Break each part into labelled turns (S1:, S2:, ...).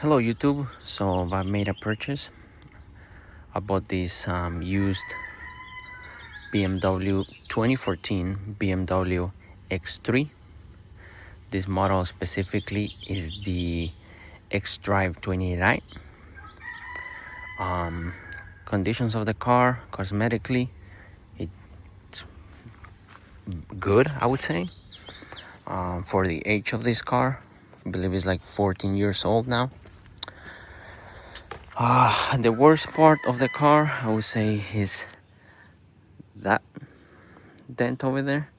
S1: Hello YouTube. So I made a purchase. I bought this used BMW 2014 BMW X3. This model specifically is the X-Drive 2089. Conditions of the car, cosmetically, it's good, I would say. For the age of this car, I believe it's like 14 years old now. The worst part of the car, I would say, is that dent over there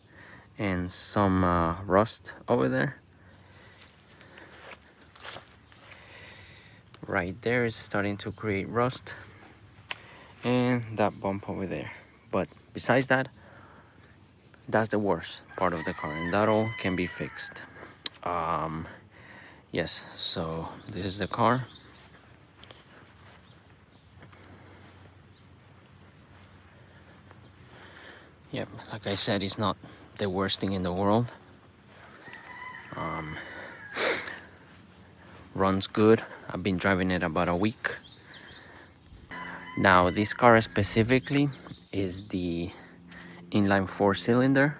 S1: and some rust over there. Right there is starting to create rust, and that bump over there. But besides that, that's the worst part of the car, and that all can be fixed. Yes, so this is the car. Yep, like I said, it's not the worst thing in the world. Runs good. I've been driving it about a week. Now this car specifically is the inline four-cylinder.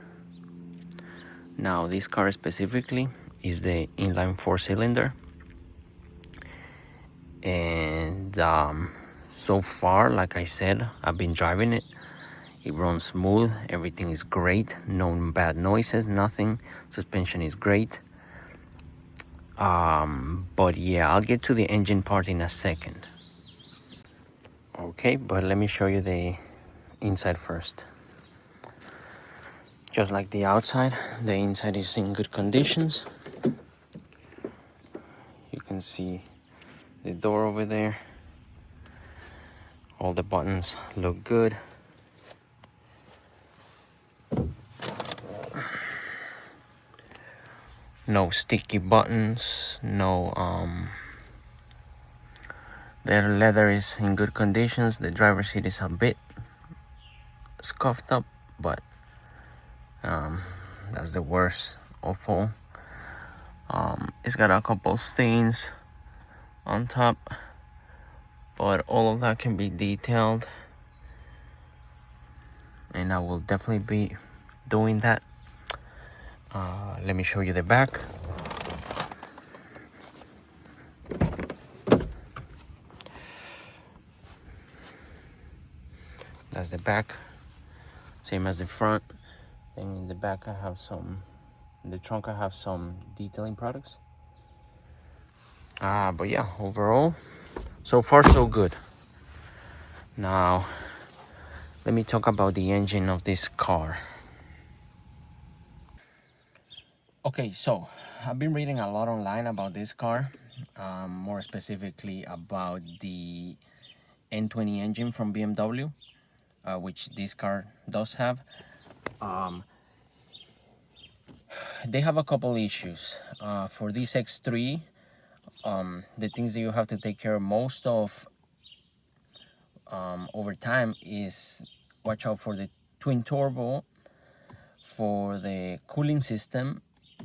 S1: Now this car specifically is the inline four-cylinder, and so far, like I said, I've been driving it. It runs smooth, everything is great, no bad noises, nothing. Suspension is great. But yeah, I'll get to the engine part in a second. Okay, but let me show you the inside first. Just like the outside, the inside is in good conditions. You can see the door over there. All the buttons look good. No sticky buttons, no the leather is in good conditions. The driver's seat is a bit scuffed up, but that's the worst of all. It's got a couple stains on top, but all of that can be detailed, and I will definitely be doing that. Let me show you the back. That's the back, same as the front. Then in the back I have some, in the trunk I have some detailing products. But yeah, overall, so far so good. Now, let me talk about the engine of this car. Okay, so I've been reading a lot online about this car, more specifically about the N20 engine from BMW, which this car does have. They have a couple issues. For this X3, the things that you have to take care of most of over time is watch out for the twin turbo, for the cooling system,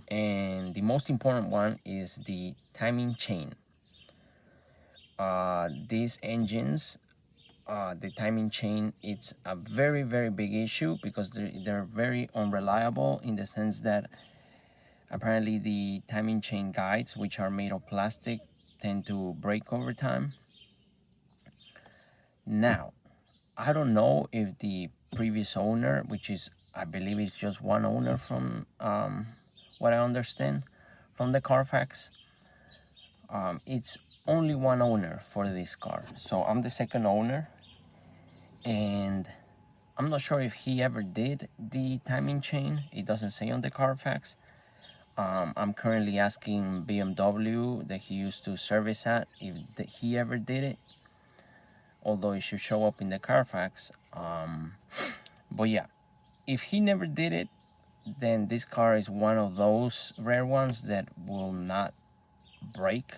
S1: and the most important one is the timing chain. These engines, the timing chain, it's a very big issue because they're very unreliable, in the sense that apparently the timing chain guides, which are made of plastic, tend to break over time. Now, I don't know if the previous owner, which is, I believe it's just one owner from what I understand from the Carfax, it's only one owner for this car. So I'm the second owner, and I'm not sure if he ever did the timing chain. It doesn't say on the Carfax. I'm currently asking BMW that he used to service at if he ever did it, although it should show up in the Carfax. But yeah, if he never did it, then this car is one of those rare ones that will not break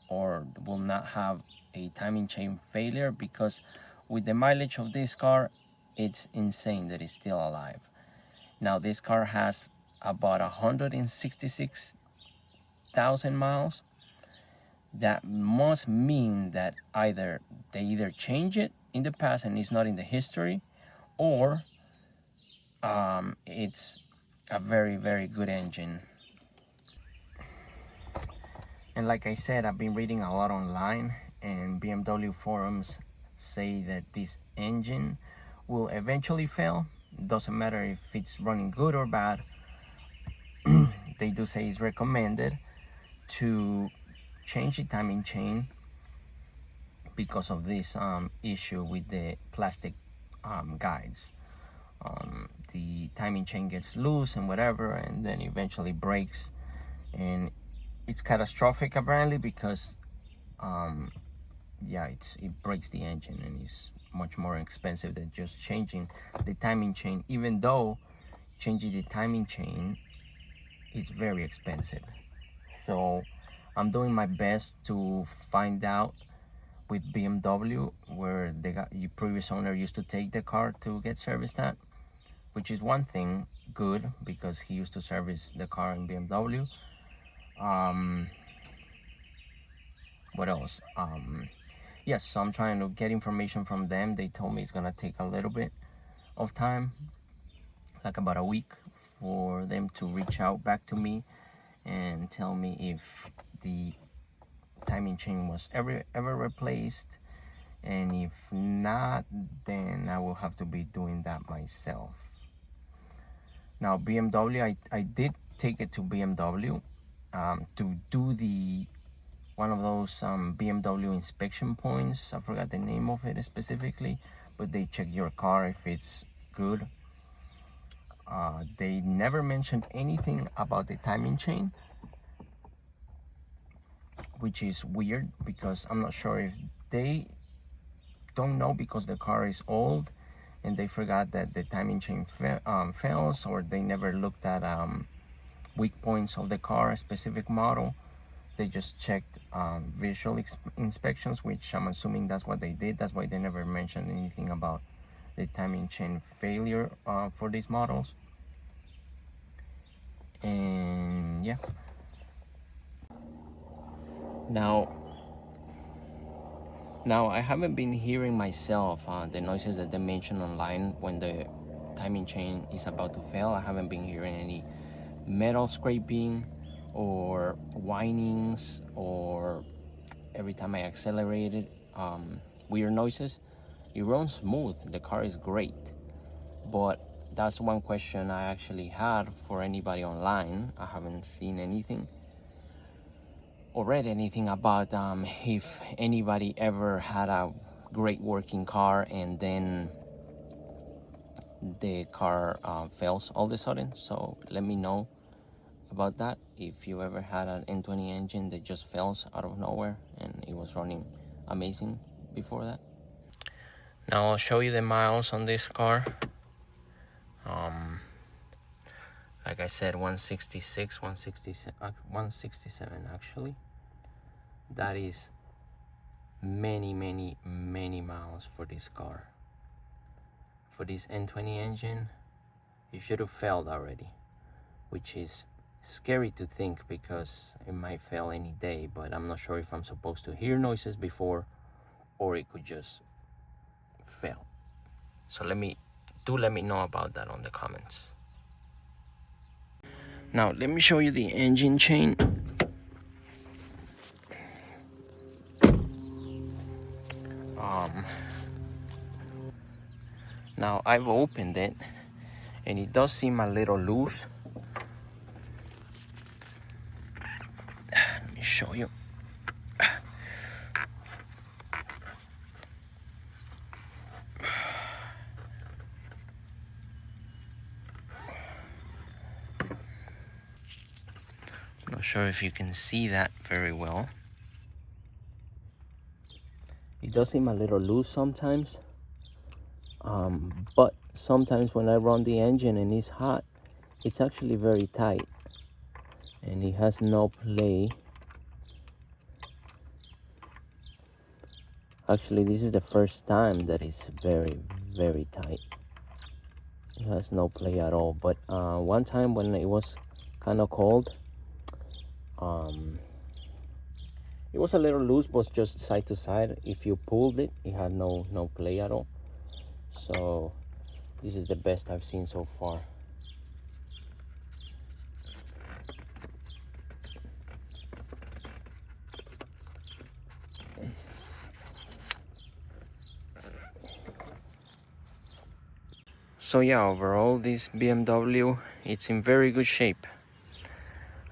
S1: or will not have a timing chain failure, because with the mileage of this car, it's insane that it's still alive. Now this car has about 166,000 miles. that must mean that they either change it in the past and it's not in the history, or it's a very, very good engine. And like I said, I've been reading a lot online, and BMW forums say that this engine will eventually fail. Doesn't matter if it's running good or bad. They do say it's recommended to change the timing chain because of this issue with the plastic guides. The timing chain gets loose and whatever, and then eventually breaks, and it's catastrophic apparently because yeah, it breaks the engine, and it's much more expensive than just changing the timing chain, even though changing the timing chain is very expensive. So I'm doing my best to find out with BMW where the previous owner used to take the car to get serviced at, which is one thing good because he used to service the car in BMW. What else? Yes, so I'm trying to get information from them. They told me it's gonna take a little bit of time, like about a week, for them to reach out back to me and tell me if the timing chain was ever replaced, and if not, then I will have to be doing that myself. Now BMW, I did take it to BMW to do the one of those BMW inspection points. I forgot the name of it specifically, but they check your car if it's good. They never mentioned anything about the timing chain, which is weird because I'm not sure if they don't know because the car is old and they forgot that the timing chain fails, or they never looked at weak points of the car, a specific model. They just checked visual inspections, which I'm assuming that's what they did. That's why they never mentioned anything about the timing chain failure for these models. And yeah. Now I haven't been hearing myself the noises that they mention online when the timing chain is about to fail. I haven't been hearing any metal scraping or whinings, or every time I accelerate it, weird noises. It runs smooth, the car is great, but that's one question I actually had for anybody online. I haven't seen anything or read anything about if anybody ever had a great working car and then the car fails all of a sudden. So let me know about that, if you ever had an N20 engine that just fails out of nowhere and it was running amazing before that. Now I'll show you the miles on this car. Like I said, 166, 167 actually. That is many, many, many miles for this car. For this N20 engine, it should have failed already, which is scary to think because it might fail any day, but I'm not sure if I'm supposed to hear noises before or it could just fail. So let me know about that on the comments. Now let me show you the engine chain. Now I've opened it and it does seem a little loose. Let me show you. I'm not sure if you can see that very well. It does seem a little loose sometimes, but sometimes when I run the engine and it's hot, it's actually very tight and it has no play. Actually, this is the first time that it's very, very tight. It has no play at all. But one time when it was kind of cold, It was a little loose, but just side to side. If you pulled it, it had no play at all. So this is the best I've seen so far. So yeah, overall this BMW, it's in very good shape.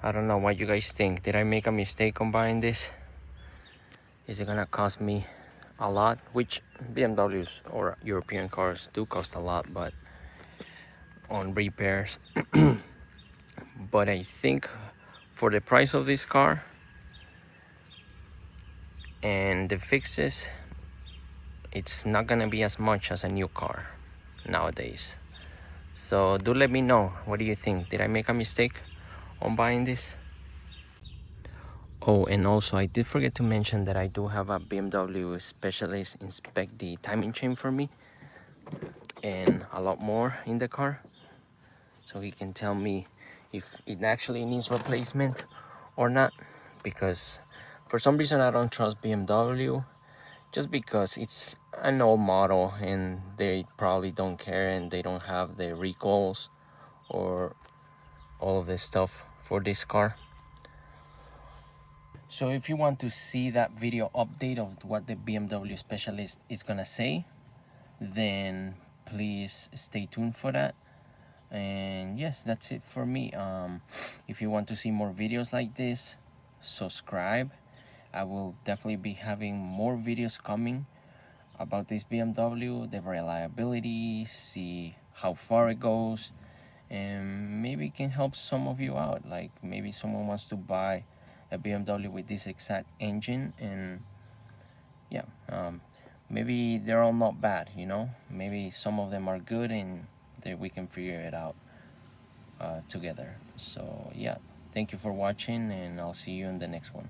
S1: I don't know what you guys think. Did I make a mistake on buying this? Is it gonna cost me a lot? Which BMWs or European cars do cost a lot, but on repairs. But I think for the price of this car and the fixes, it's not gonna be as much as a new car nowadays. So do let me know, what do you think? Did I make a mistake on buying this? Oh, and also I did forget to mention that I do have a BMW specialist inspect the timing chain for me and a lot more in the car, so he can tell me if it actually needs replacement or not, because for some reason I don't trust BMW, just because it's an old model and they probably don't care and they don't have the recalls or all of this stuff for this car. So if you want to see that video update of what the BMW specialist is gonna say, then please stay tuned for that. And yes, that's it for me. If you want to see more videos like this, subscribe. I will definitely be having more videos coming about this BMW, the reliability, see how far it goes, and maybe it can help some of you out. Like maybe someone wants to buy a BMW with this exact engine, and yeah, maybe they're all not bad, you know. Maybe some of them are good, and we can figure it out together. So yeah, thank you for watching, and I'll see you in the next one.